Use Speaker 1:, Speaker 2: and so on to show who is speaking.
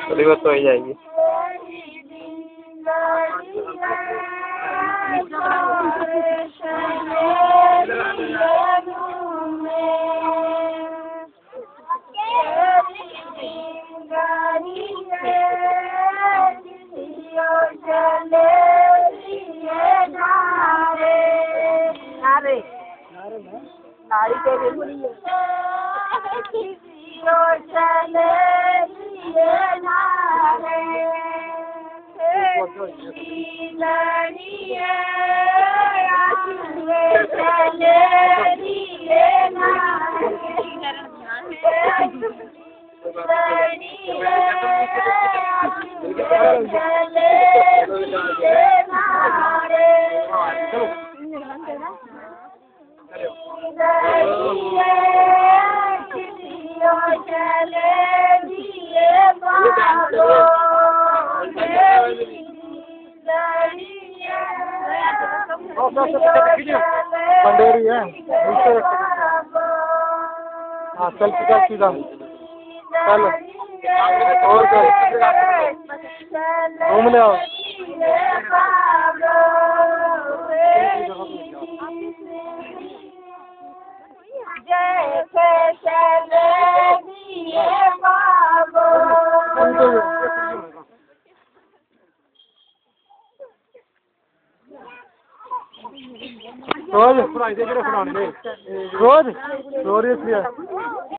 Speaker 1: थोड़ी बहुत तो हो जाएगी।
Speaker 2: नारी के पंडेरी है हाँ चल सीधा सीधा चल और चल घूम ले आओ रोज रोज रोज